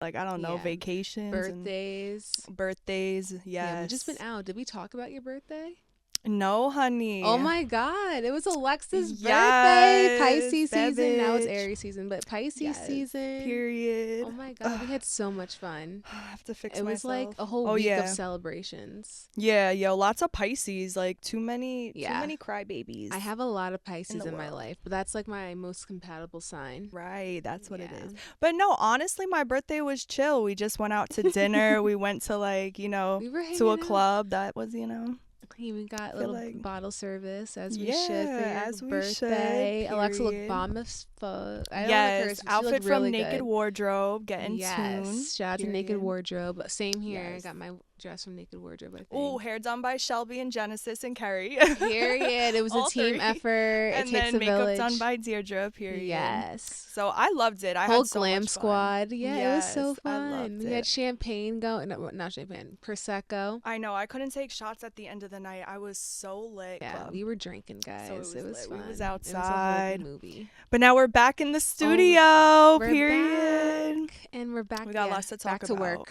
like, I don't know, Yeah. vacations and Birthdays. birthdays. Yeah, we've just been Yes. out. Did we talk about your birthday? No, Oh honey. my God. It was Alexa's birthday. Yes, Pisces that season. Now it's bitch. Aries season, but Pisces Yes. season. Oh Period. my God. We Ugh, had so much fun. I have to fix It was like myself. a whole Oh week of yeah. celebrations. Yeah, yo, lots of Pisces. Like too Yeah. many crybabies I have a lot of in Pisces the in my world. life, but that's like my most compatible sign. Right, that's what it Yeah. is. But no, honestly, my birthday was chill. We just went out to dinner. We went to like, We were to hanging a out. club that was, We even got I a feel little like, bottle service as we should for yeah, your as we should, birthday. Alexa looked period. bomb as fuck. I don't like Yes, hers, but she looked outfit from really Naked good. Wardrobe, get in tune, Yes. Shout out to Naked period. Wardrobe. Same here. I Yes. got my dress from Naked Wardrobe, I Oh, think. hair done by Shelby and Genesis and Kerry. Period. It was a All team three. effort. It And takes then a makeup done village. by Deirdre, period. Yes. So I loved it. I Whole had so glam much fun. squad. Yeah, it was so Yes, I fun. loved We had it. champagne going. No, not champagne. Prosecco. I know I couldn't take shots at the end of the night. I was so lit, Yeah, club. we were drinking, So it guys. It was was lit. We was fun. It was a whole outside. movie. But now we're back in the Oh, studio, we're period. back. And we're back. We got Yeah, lots to talk back to about. work.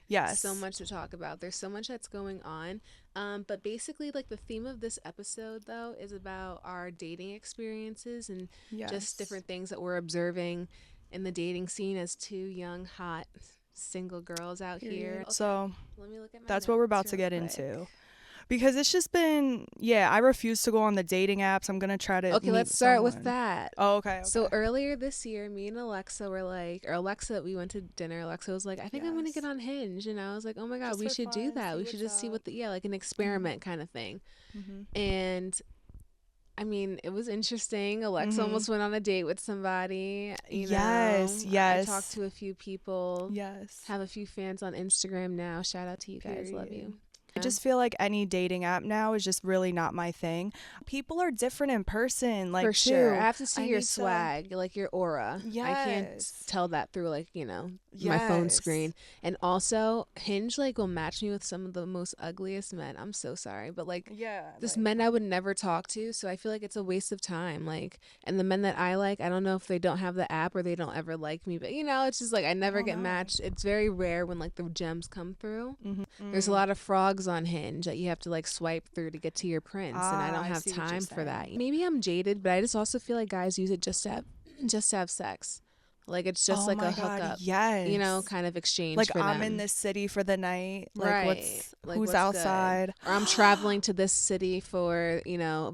So Yes. much to talk about. There's so much that's going on. But basically, like the theme of this episode, though, is about our dating experiences and just Yes. different things that we're observing in the dating scene as two young, hot, single girls out here. Period. Okay, So let me look at my that's what we're notes about to real get quick. into. Because it's just been, yeah, I refuse to go on the dating apps. I'm going to try to Okay, meet let's start with someone. that. Oh, okay. So earlier this year, me and Alexa were like, or Alexa, we went to dinner. Alexa was like, I think I'm gonna get Yes. on Hinge, and I was like, oh my god, Just we for should do fun, that. see We should what's just see up. what the like an experiment kind of thing. Mm-hmm. And I mean, it was interesting. Alexa Mm-hmm. almost went on a date with somebody. Yes, I talked yes. to a few people. Yes. Have a few fans on Instagram now. Shout out to you guys. Love Period. you. I just feel like any dating app now is just really not my thing. People are different in person, like For sure. I too. have to see I your need to. swag, like your aura. I can't Yes. tell that through like, my phone screen. Yes. And also, Hinge like will match me with some of the most ugliest men. I'm so sorry, but like Yeah. just Like, men I would never talk to, so I feel like it's a waste of time. Like, and the men that I like, I don't know if they don't have the app or they don't ever like me, but it's just like I I never don't get know. matched. It's very rare when like the gems come through. Mm-hmm. There's a lot of frogs on Hinge that you have to like swipe through to get to your prince, and I don't I have see what you're time for that. saying. Maybe I'm jaded, but I just also feel like guys use it just to have sex. Like it's just Oh like a my God, hookup, yes. kind of exchange Like for I'm in them. this city for the night. Like Right. Like who's what's good? outside? Or I'm traveling to this city for,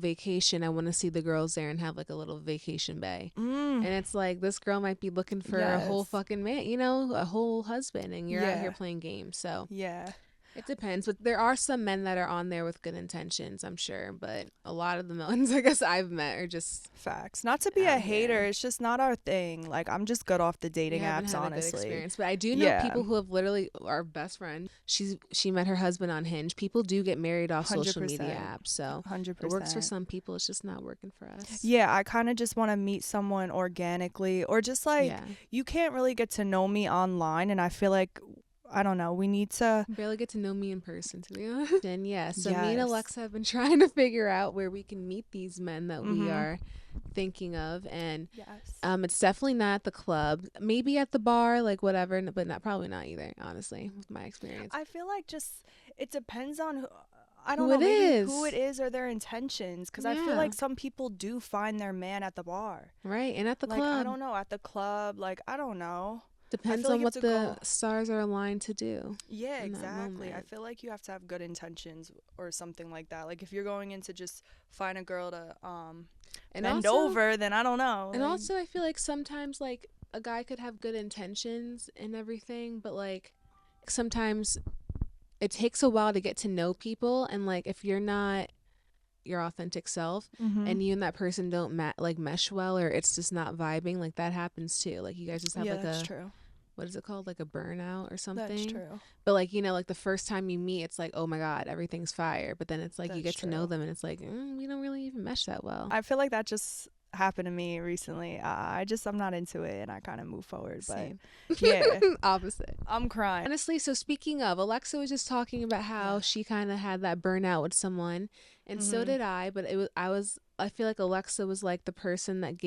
vacation. I want to see the girls there and have like a little vacation bay. And it's like this girl might be looking for a whole Yes. fucking man, a whole husband, and you're out here Yeah. playing games. So Yeah. it depends. But there are some men that are on there with good intentions, I'm sure. But a lot of the ones I guess I've met are just Facts. Not to be a out hater, here. it's just not our thing. Like I'm just good off the You dating haven't apps, had a good honestly. experience, but I do know Yeah. people who have literally our best friend. She met her husband on Hinge. People do get married off social media 100%. apps, so 100%. it works for some people. It's just not working for us. Yeah, I kind of just want to meet someone organically, or just like Yeah, you can't really get to know me online, and I feel like I don't know, we need to. barely get to know me in person, to be honest. And yeah, so me and Yes. Alexa have been trying to figure out where we can meet these men that we Mhm. are thinking of, and Yes. it's definitely not at the club. Maybe at the bar, like whatever, but not probably not either. Honestly, with my experience. I feel like just it depends on who. I Who don't know, it maybe who is. it is or their intentions, because I feel Yeah. like some people do find their man at the bar. Right, and at the Like I club. don't know, at the club, like I don't know. Depends feel like on you have what to the go. stars are aligned to do Yeah, in that exactly. I moment. feel like you have to have good intentions or something like that. Like if you're going in to just find a girl to And bend also, over, then I don't know. and Like, also, I feel like sometimes like a guy could have good intentions and everything, but like sometimes it takes a while to get to know people, and like if you're not your authentic self mhm. and you and that person don't mesh well, or it's just not vibing, like that happens too. Like you guys just have Yeah, like that's a true. what is it called, like a burnout or That's something. true. But like like the first time you meet, it's like, oh my god, everything's fire, but then it's like you That's get to know true. them and it's like we don't really even mesh that well. I feel like that just happened to me recently. I'm not into it, and I kind of move forward. Same. But yeah, Opposite. I'm crying. Honestly, so speaking of, Alexa was just talking about how Yeah. she kind of had that burnout with someone, and so Mhm. did I. But I feel like Alexa was like the person that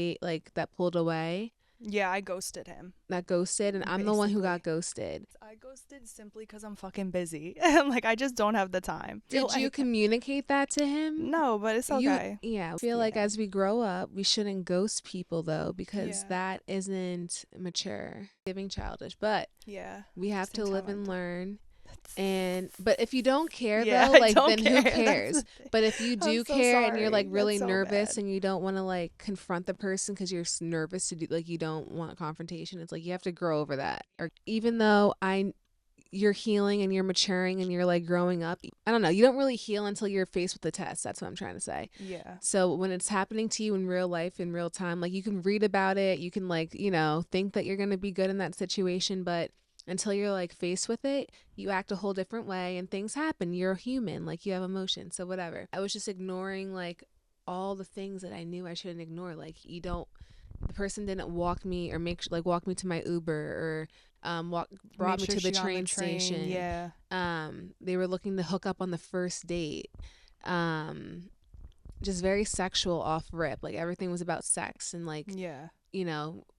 that pulled away. Yeah, I ghosted him. that ghosted, and I'm the one who got Basically. ghosted. I ghosted simply because I'm fucking busy. Like, I just don't have the time. Feel Did you like, communicate that to him? no, but it's okay. Yeah, I feel like Yeah. as we grow up, we shouldn't ghost people though, because Yeah. that isn't mature, giving childish. But Yeah. we have Wasting to live time on and that. learn. And but if you don't care Yeah, though, I like don't then who care. That's cares? the thing. But if you I'm do so care and you're like sorry. really That's so nervous bad. and you don't want to like confront the person because you're nervous to do, like you don't want confrontation, it's like you have to grow over that. Or even though you're healing and you're maturing and you're like growing up, I don't know, you don't really heal until you're faced with the test. That's what I'm trying to say. Yeah. So when it's happening to you in real life, in real time, like you can read about it, you can like, think that you're going to be good in that situation, but until you're like faced with it, you act a whole different way and things happen. You're a human, like you have emotions. So whatever. I was just ignoring like all the things that I knew I shouldn't ignore. Like the person didn't walk me or walk me to my Uber, or brought Made me sure to the she on the train train. station. Yeah. They were looking to hook up on the first date. Um, just very sexual off rip. Like everything was about sex and like, Yeah.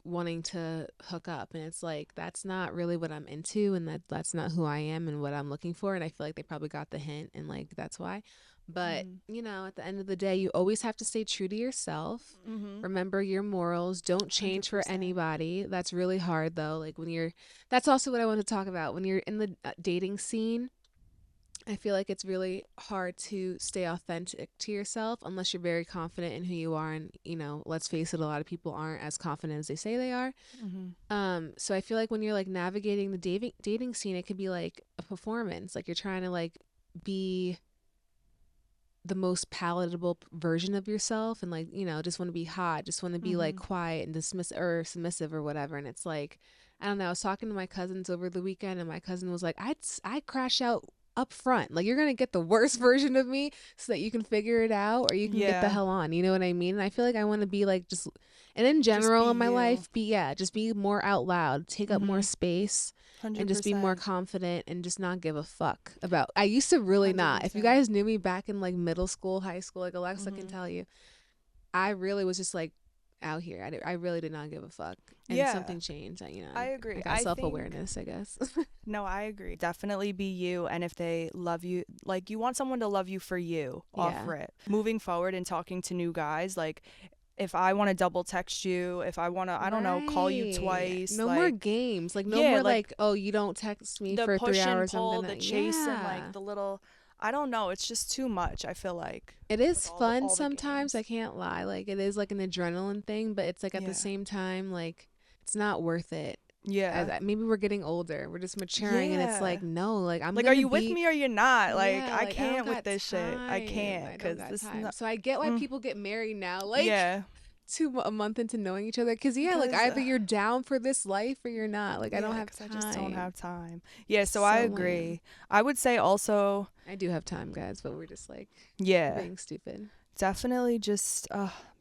wanting to hook up. And it's like, that's not really what I'm into, and that's not who I am and what I'm looking for. And I feel like they probably got the hint, and like that's why. But, Mhm. at the end of the day, you always have to stay true to yourself. Mhm. Remember your morals. Don't change for 100%. anybody. That's really hard though. Like that's also what I want to talk about. When you're in the dating scene, I feel like it's really hard to stay authentic to yourself unless you're very confident in who you are. And, let's face it, a lot of people aren't as confident as they say they are. Mhm. So I feel like when you're like navigating the dating scene, it could be like a performance. Like you're trying to like be the most palatable version of yourself, and like, just want to be hot, just want to be like Mhm. quiet and dismiss or submissive or whatever. And it's like, I don't know, I was talking to my cousins over the weekend, and my cousin was like, I crash out up front. Like you're gonna get the worst version of me so that you can figure it out, or you can get the Yeah. hell on. You know what I mean? And I feel like I want to be like just, and in Just be general in my you. life, just be more out loud, take up more Mhm. space, and just be more 100%. confident and just not give a fuck about. I used to really not. If you 100%. guys knew me back in like middle school, high school, like Alexa can Mhm. tell you, I really was just like out here. I really did not give a fuck. And Yeah. something changed. I I agree. got I think self-awareness, I guess. no, I agree. Definitely be you. And if they love you, like you want someone to love you for you off Yeah. rip. Moving forward and talking to new guys, like if I want to double text you, if I want to, I don't know, call you Right. twice, No more like, games. Like no yeah, more like like, oh, you don't text me the for three push and hours, I'm pull, gonna. the chase, and like Yeah. the little, I don't know, it's just too much, I feel like, It with is all the fun all the sometimes, I games. can't lie. Like it is like an adrenaline thing, but it's like at the Yeah. same time, like it's not worth it. Yeah. Maybe we're getting older, we're just maturing, and it's Yeah. like, no, like I'm Like, are gonna you with be. me or you're not? Like, Yeah, I like I don't can't with got this shit. I time. can't, I don't because got this is time. not. So I get why Mm, people get married now, like yeah. a month into knowing each other. Cause yeah, like Because, either you're down for this life or you're not. Like I don't yeah, have because I just don't time. have time. Yeah, so I So lame. agree. I would say also, I do have time, guys, but we're just like yeah, being stupid. definitely just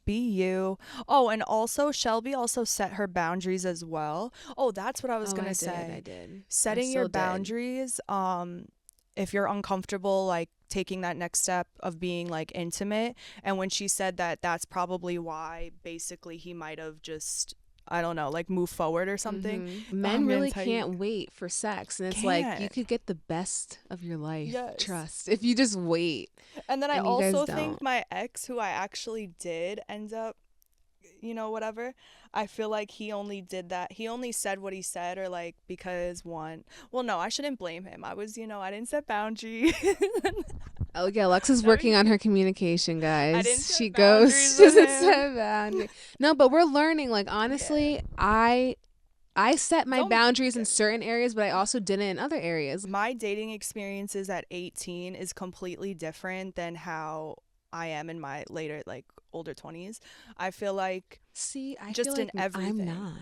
be you. Oh, and also, Shelby also set her boundaries as well. Oh, that's what I was Oh, going to I say. did. I Setting your still did. boundaries, if you're uncomfortable, like taking that next step of being like intimate. And when she said that, that's probably why basically he might have just, I don't know, like move forward or something. Oh Men man, really tell you can't wait for sex, and it's like you can't. could get the best of your life. Yes. Trust if you just wait, And then I and you guys also don't. think my ex, who I actually did end up, whatever, I feel like he only did that. He only said what he said, or like, because one, well, no, I shouldn't blame him. I was, I didn't set boundaries. Oh yeah, Alexa's No, working on her communication, I didn't guys. She set goes, boundaries she with doesn't him. set boundaries. No, but we're learning. Like Yeah. honestly, I set my Don't boundaries in get certain areas, but I also didn't in other areas. my dating experiences at 18 is completely different than how I am in my later, like, older 20s. I feel like See, I feel just in like I'm everything. not.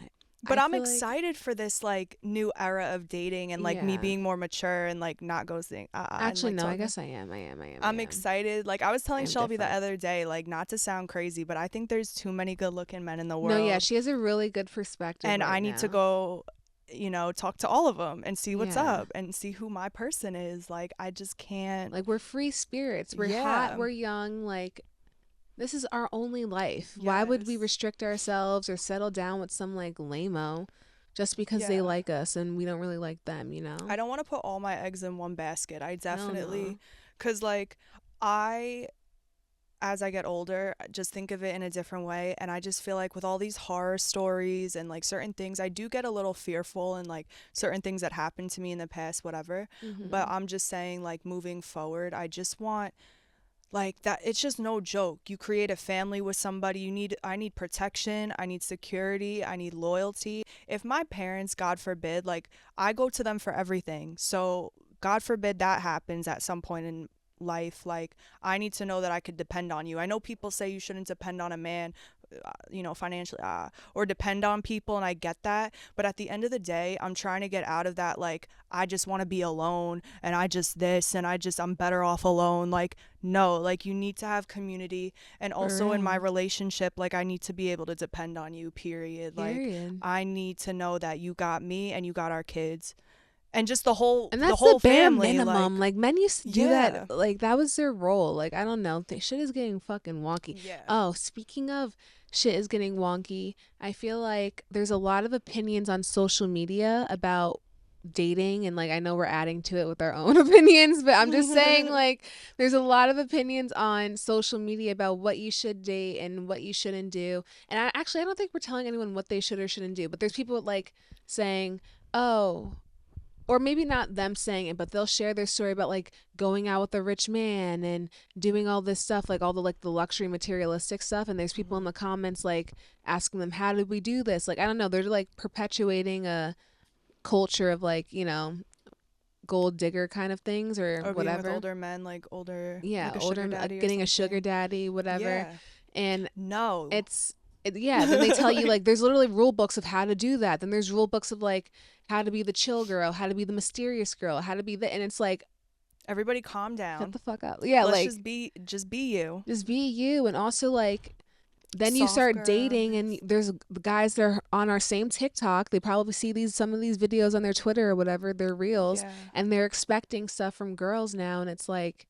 But I I'm feel like, excited for this like new era of dating and like me yeah. being more mature and like not ghosting and Actually, like no, I talking. guess I am. I am. I am. I I'm am. excited. Like I was I telling am Shelby the different. other day, like not to sound crazy, but I think there's too many good looking men in the No, yeah, world. she has a really good perspective And right I need to now. go, talk to all of them and see what's Yeah. up and see who my person is. Like I just can't. Like we're free spirits. We're hot, Yeah. we're young, like This is our only life. Why would we Yes. restrict ourselves or settle down with some like lame-o just because they Yeah. like us and we don't really like them, you know? I don't want to put all my eggs in one basket. I Hell no. definitely, cuz like I as I get older, just think of it in a different way. And I just feel like with all these horror stories and like certain things, I do get a little fearful and like certain things that happened to me in the past, whatever. But Mhm. I'm just saying, like, moving forward, I just want like that. It's just no joke. You create a family with somebody, I need protection, I need security, I need loyalty. If my parents, God forbid, like, I go to them for everything. So God forbid that happens at some point in life, like, I need to know that I could depend on you. I know people say you shouldn't depend on a man, financially, or depend on people, and I get that. But at the end of the day, I'm trying to get out of that, like, I just want to be alone and I just this and I'm better off alone. Like, no, like, you need to have community. And For also in my real. relationship, like, I need to be able to depend on you, period. Like, Period. I need to know that you got me and you got our kids and just And the that's the whole bare family. minimum. Like, Like men used to do that. yeah. Like that was their role. Like I don't know. Shit is getting fucking wonky. Yeah. Oh, speaking of shit is getting wonky, I feel like there's a lot of opinions on social media about dating, and like I know we're adding to it with our own opinions, but I'm just saying like there's a lot of opinions on social media about what you should date and what you shouldn't do. And I don't think we're telling anyone what they should or shouldn't do, but there's people like saying, "Oh, or maybe not them saying it, but they'll share their story about like going out with a rich man and doing all this stuff, like all the like the luxury materialistic stuff. And there's people in Mhm. the comments like asking them, how did we do this? Like, I don't know. They're like perpetuating a culture of like, gold digger kind of things or Or being with whatever. older men, like older, Yeah, like a older, sugar daddy or getting a sugar something. daddy, whatever. Yeah. And No. it's, yeah, then they tell you Like, like there's literally rule books of how to do that. Then there's rule books of like how to be the chill girl, how to be the mysterious girl, how to be the, and it's like, everybody calm shut down. the fuck up. Yeah, Let's like just be you. just be you. And also like then you Soft start girl, dating and this. there's the guys that are on our same TikTok. They probably see these some of these videos on their Twitter or whatever, their reels, Yeah. and they're expecting stuff from girls now, and it's like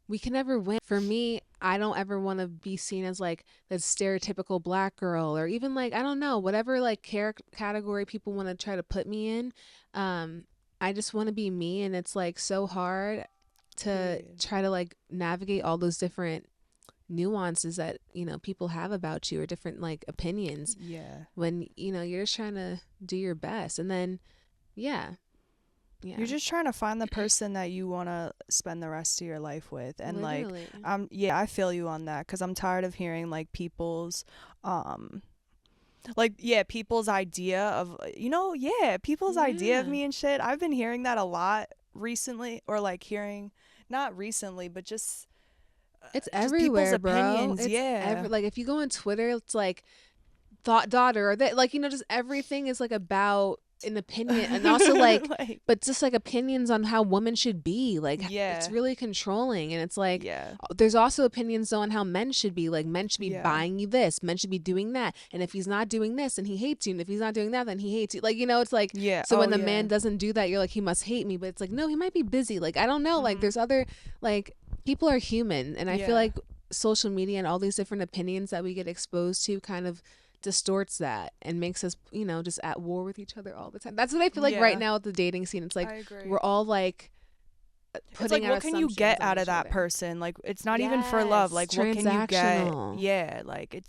we can never win. For me, I don't ever want to be seen as like the stereotypical black girl or even like I don't know, whatever like category people want to try to put me in. Um I just want to be me, and it's like so hard to Period. try to like navigate all those different nuances that people have about you or different like opinions Yeah. when you're just trying to do your best. And then yeah, You're yeah, just trying to find the person that you want to spend the rest of your life with. And like, literally. yeah, I feel you on that cuz I'm tired of hearing like people's um people's idea of, yeah, people's idea of Yeah, me and shit. I've been hearing that a lot recently, or like hearing, not recently, but it's just people's everywhere, bro. opinions. It's Yeah. like if you go on Twitter, it's like thought daughter or that, like just everything is like about an opinion. And also like Like, but just like opinions on how women should be, like it's yeah. really controlling. And it's like Yeah. there's also opinions on how men should be, like men should be Yeah. buying you this, men should be doing that, and if he's not doing this then he hates you, and if he's not doing that then he hates you, like it's like, Yeah. so Oh when the yeah. man doesn't do that you're like he must hate me, but it's like no, he might be busy, like I don't know, like Mhm. there's other, like people are human. And I feel Yeah. like social media and all these different opinions that we get exposed to kind of distorts that and makes us, just at war with each other all the time. That's what I feel like right Yeah. now with the dating scene. It's like I agree. we're all like It's like, putting out what can you assumptions get on out of each that other. person? Like, it's not even for love. Yes, Like, what can you get? transactional. Yeah. Like,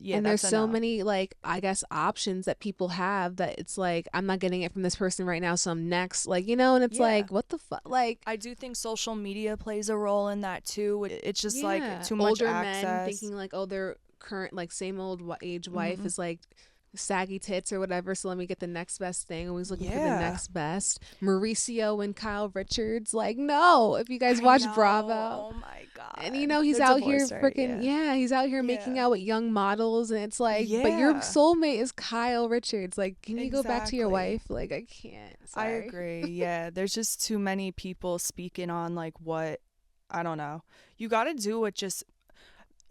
yeah, And there's that's so enough. many like I guess options that people have that it's like I'm not getting it from this person right now, so I'm next, like and it's Yeah. like what the fuck, like I do think social media plays a role in that too. It's just like yeah, too much older men access. thinking like, oh, their current like same old age wife Hmm. is like saggy tits or whatever, so let me get the next best thing, always looking for the Yeah. next best. Mauricio and Kyle Richards, like no, if you guys I watch know. Bravo. Oh my And God. he's They're out here divorced, right? freaking, Yeah. yeah, he's out here making Yeah. out with young models, and it's like, but your Yeah. soulmate is Kyle Richards, like can you go back to your Exactly. wife? Like I can't, I sorry. agree. Yeah. There's just too many people speaking on like what, I don't know. You got to do what just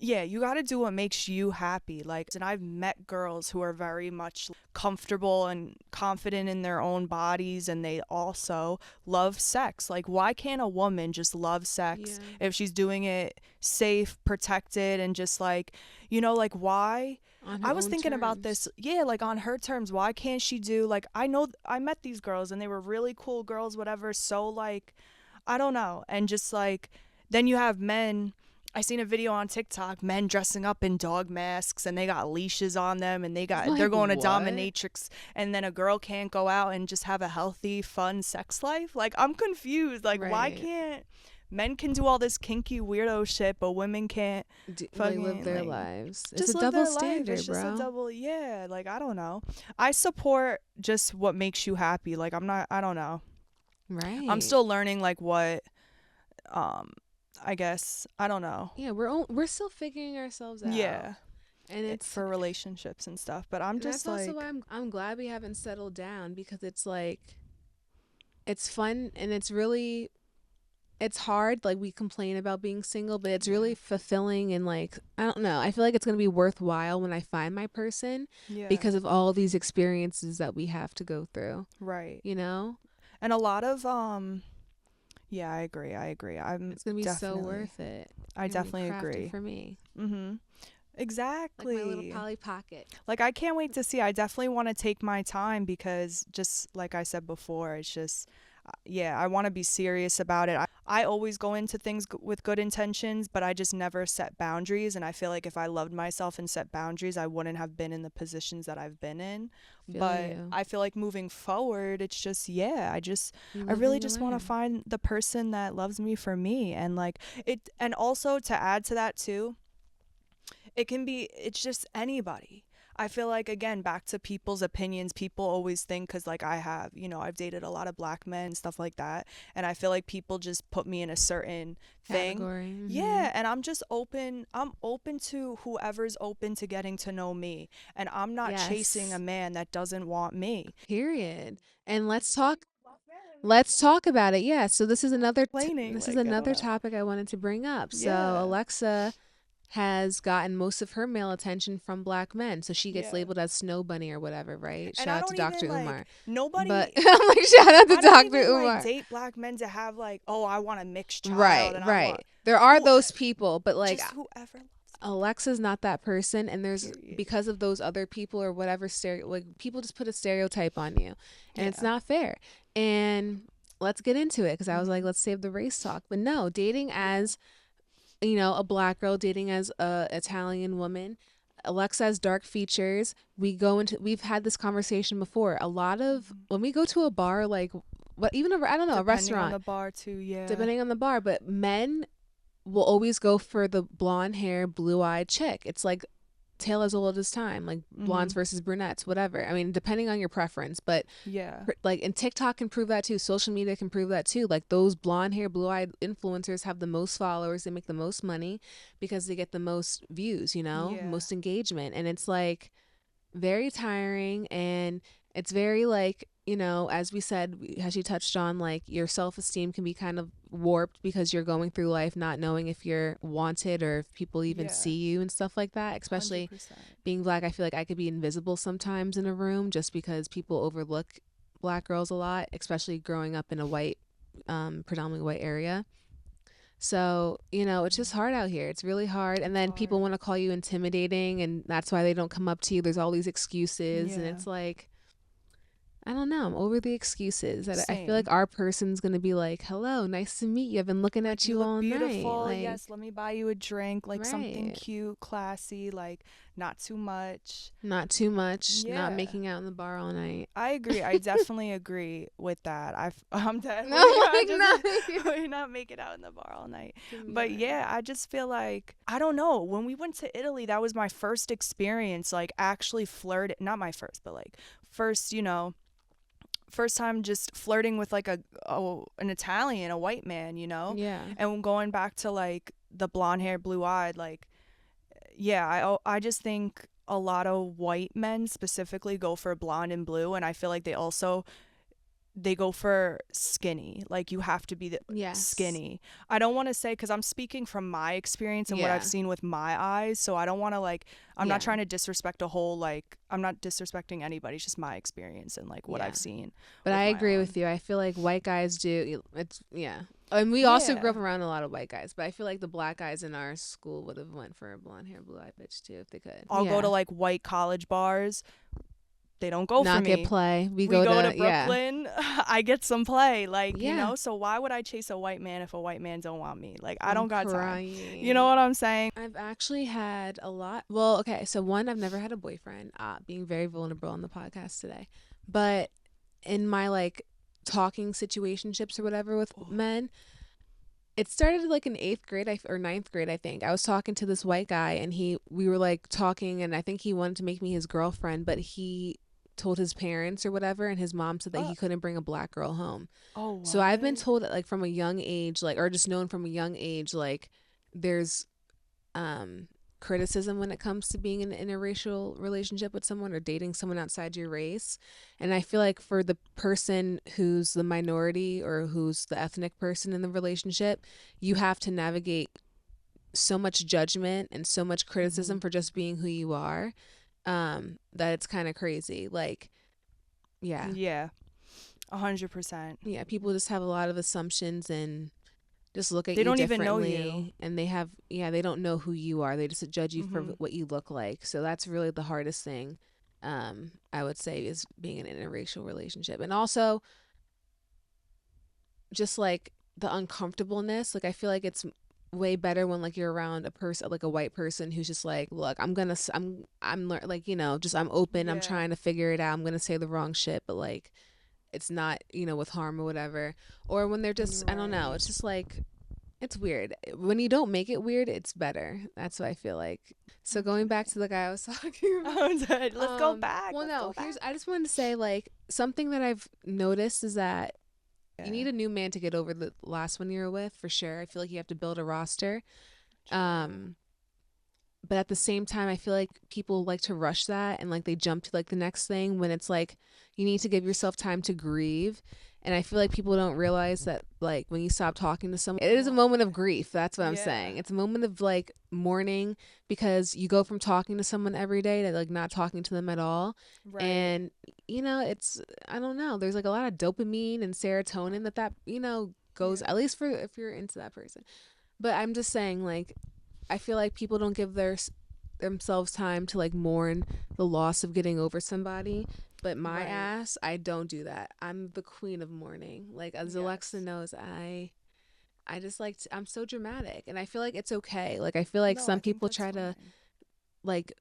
yeah, you got to do what makes you happy. Like, and I've met girls who are very much comfortable and confident in their own bodies, and they also love sex. Like, why can't a woman just love sex Yeah. if she's doing it safe, protected, and just like, like, why? On her I was own thinking about terms. this, yeah, like on her terms. Why can't she do, like, I know I met these girls and they were really cool girls, whatever. So, like, I don't know. And just like, then you have men. I seen a video on TikTok, men dressing up in dog masks and they got leashes on them and they're Like going to what? dominatrix, and then a girl can't go out and just have a healthy, fun sex life. Like, I'm confused. Like, why Right. can't men can do all this kinky weirdo shit, but women can't Like live fucking their like lives. It's a just live double their life. It's standard, just a bro. double, yeah, like I don't know. I support just what makes you happy. Like I don't know. I'm Right. still learning like what um I guess I don't know. Yeah, we're still figuring ourselves out. Yeah, And it's for relationships and stuff, but I'm and that's just also why like, I'm glad we haven't settled down because it's like it's fun and it's really it's hard like we complain about being single, but it's yeah. really fulfilling and like I don't know. I feel like it's going to be worthwhile when I find my person Yeah. because of all these experiences that we have to go through, Right. you know? And a lot of yeah, I agree. It's going to be so Definitely worth it. I Going to be definitely crafted agree. for me. Mhm. Like my little Exactly. Polly Pocket. Like, I can't wait to see. I definitely want to take my time because, just like I said before, it's just, yeah, I want to be serious about it. I always go into things with good intentions, but I just never set boundaries. And I feel like if I loved myself and set boundaries, I wouldn't have been in the positions that I've been in. Feel But you. I feel like moving forward, it's just, yeah, You I live really and you just want to learn. find the person that loves me for me. And like and also to add to that too, it's just anybody. I feel like, again, back to people's opinions. People always think, because like I've dated a lot of black men and stuff like that, and I feel like people just put me in a certain thing. Category. Mm-hmm. Yeah, and I'm open to whoever's open to getting to know me, and I'm not chasing a Yes. man that doesn't want me. Period. And let's talk about it. Yeah, so Complaining, this is like, I don't another know. topic I wanted to bring up. So, Yeah. Alexa has gotten most of her male attention from black men. So she gets Yeah. labeled as Snow Bunny or whatever, right? And Shout I out to don't even Dr. like Umar. But nobody. I'm like, shout out to I don't Dr. even like Umar. date black men to have like, oh, I want a mixed child Right, and I want right. There are who those people, but like just whoever loves me. Alexa's not that person, and there's Period. because of those other people or whatever like people just put a stereotype on you, and it's Yeah. not fair. And let's get into it because I was like, Mhm. let's save the race talk. But no, dating as a black girl, dating as a Italian woman. Alexa has dark features. We've had this conversation before. A lot of Mhm. when we go to a bar, like what even I don't know, a Depending on restaurant, the bar too. Yeah. depending on the bar, but men will always go for the blonde hair, blue eyed chick. It's like tale as old as time, like blondes Mhm. versus brunettes, whatever. I mean, depending on your preference, but Yeah. like, and TikTok can prove that too. Social media can prove that too. Like those blonde hair, blue eyed influencers have the most followers. They make the most money because they get the most views, Yeah. most engagement. And it's like, very tiring and it's very like as we said as you touched on like your self-esteem can be kind of warped because you're going through life not knowing if you're wanted or if people even Yeah. see you and stuff like that, especially 100%. being black. I feel like I could be invisible sometimes in a room just because people overlook black girls a lot, especially growing up in a white predominantly white area. So, it's just hard out here. It's really hard. And It's then people hard. want to call you intimidating, and that's why they don't come up to you. There's all these excuses. And Yeah. it's like, I don't know. I'm over the excuses. I feel like Same. our person's going to be like, hello, nice to meet you. I've been looking Like, at you you look all night. beautiful. Like, Yes, let me buy you a drink. Like, something right. cute, classy, like, not too much. Not too much. Not Yeah. making out in the bar all night. I agree. I definitely agree with that. I'm No, definitely I like, not. just we're not making out in the bar all night. Give me But that. yeah, I just feel like I don't know. When we went to Italy, that was my first experience, like actually flirting. Not my first, but like first, first time just flirting with like an Italian, a white man. Yeah. And going back to like the blonde hair, blue eyed, like yeah, I just think a lot of white men specifically go for blonde and blue, and I feel like they also they go for skinny. Like you have to be Yes. skinny. I don't want to say, because I'm speaking from my experience and what I've Yeah. seen with my eyes. So I don't want to like, I'm not Yeah. trying to disrespect a whole, like, I'm not disrespecting anybody. It's just my experience and like what Yeah. I've seen But I with my agree own. with you. I feel like white guys do it's yeah. And we also grew Yeah. up around a lot of white guys, but I feel like the black guys in our school would have went for a blonde hair, blue eye bitch too if they could. I'll go to Yeah. like white college bars. They don't go for Not get me. play. We We go go to to yeah. Brooklyn, I get some play, like, you Yeah. know, so why would I chase a white man if a white man don't want me? Like, I I'm don't got time. You know crying. what I'm saying? I've actually had a lot. Well, okay, so one, I've never had a boyfriend. Being very vulnerable on the podcast today, but in my like talking situationships or whatever with men, it started like in eighth grade or ninth grade, I think. I was talking to this white guy, and we were like talking, and I think he wanted to make me his girlfriend, but he told his parents or whatever, and his mom said that uh, he couldn't bring a black girl home. oh, So I've been what? told that like from a young age, like or just known from a young age, like there's um criticism when it comes to being in an interracial relationship with someone or dating someone outside your race. And I feel like for the person who's the minority or who's the ethnic person in the relationship, you have to navigate so much judgment and so much Mm-hmm. criticism for just being who you are, that it's kind of crazy. Like, yeah. Yeah, 100%. Yeah, people just have a lot of assumptions and just look at They you don't even know you. differently, and they don't know who you are. They just judge you for Mm-hmm. what you look like. So that's really the hardest thing, I would say, is being in an interracial relationship. And also just like the uncomfortableness. Like I feel like it's way better when like you're around a person like a white person who's just like, look, like, just I'm open, I'm Yeah. trying to figure it out, I'm gonna say the wrong shit, but like it's not, with harm or whatever. Or when they're just, I don't know, Right. it's just like it's weird. When you don't make it weird, it's better. That's what I feel like. So going back Okay. to the guy I was talking I'm dead. about, Let's go back. well, Let's no, go back. I just wanted to say like something that I've noticed is that you Yeah. need a new man to get over the last one you were with for sure. I feel like you have to build a roster. True. Um, but at the same time, I feel like people like to rush that and like they jump to like the next thing when it's like you need to give yourself time to grieve. And I feel like people don't realize that like when you stop talking to someone, it is a Well, moment of grief. That's what I'm yeah. saying. It's a moment of like mourning because you go from talking to someone every day to like not talking to them at all. Right. And it's, I don't know, there's like a lot of dopamine and serotonin that goes, Yeah. at least for if you're into that person. But I'm just saying, like, I feel like people don't give themselves time to like mourn the loss of getting over somebody. But my Right. ass, I don't do that. I'm the queen of mourning. Like as Alexa Yes. knows, I just like I'm so dramatic, and I feel like it's okay. Like I feel like No, I some think people that's try to fine. like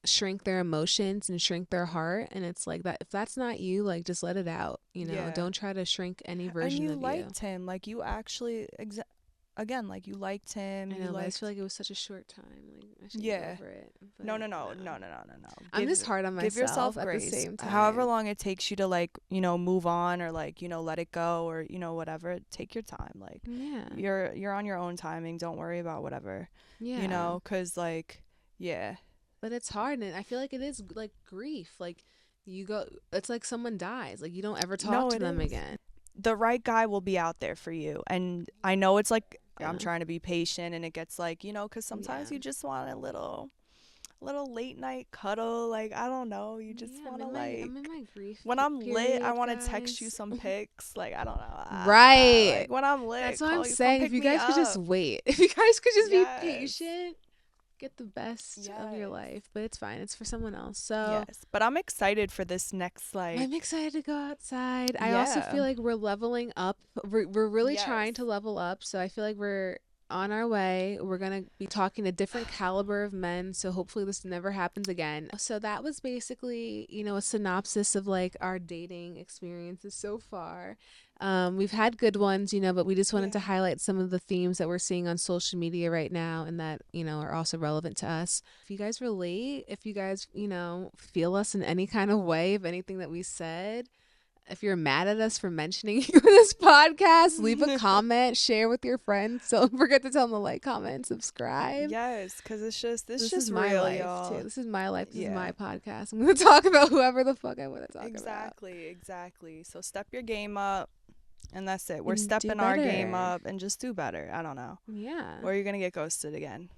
shrink their emotions and shrink their heart, and it's like that if that's not you, like just let it out. Yeah. Don't try to shrink any And version you of you. liked him. Like you actually again, like you liked him. I You know, but I just feel liked. like it was such a short time. Like I should get Yeah. over it. No, But no, no, no. no, no, no, no, no. I'm just hard on Give myself yourself at the grace. same However time. long it takes you to like, move on or like, let it go or, whatever. Take your time. Like Yeah. you're on your own timing. Don't worry about whatever. Yeah. 'Cause like yeah. But it's hard, and I feel like it is like grief. Like you go it's like someone dies. Like you don't ever talk No, to it them is. again. The right guy will be out there for you. And I know it's like I'm Yeah. trying to be patient and it gets like, 'cause sometimes Yeah. you just want a little late night cuddle. Like, I don't know. You just Yeah, want to I'm in like my grief when I'm lit, I period, want to text you guys. some pics. Like, I don't know. Right. Like when I'm That's lit, what I'm call you, come saying. If pick you me guys could just up. wait. If you guys could just be Yes. patient, get the best of your Yes. life. But it's fine. It's for someone else. So Yes. But I'm excited for this next I'm like excited to go outside. I also yeah. feel like we're leveling up. We're really Yes. trying to level up. So I feel like we're on our way. We're going to be talking to different caliber of men. So hopefully this never happens again. So that was basically, a synopsis of like our dating experiences so far. We've had good ones, but we just wanted to Yeah. highlight some of the themes that we're seeing on social media right now and that, are also relevant to us. If you guys relate, if you guys, feel us in any kind of way of anything that we said, if you're mad at us for mentioning you in this podcast, leave a comment, share with your friends. Don't forget to tell them to like, comment, and subscribe. Yes, because it's This is just my real, life too. y'all. This is my life. This is Yeah. my podcast. I'm gonna talk about whoever the fuck I want to talk about. Exactly, exactly. So step your game up, and that's it. We're And do stepping our game better. up and just do better. I don't know. Yeah. Or you're gonna get ghosted again.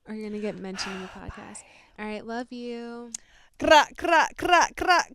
Or you're gonna get mentioned in the Bye podcast. bye. All right, love you. Crack, crack, crack, crack.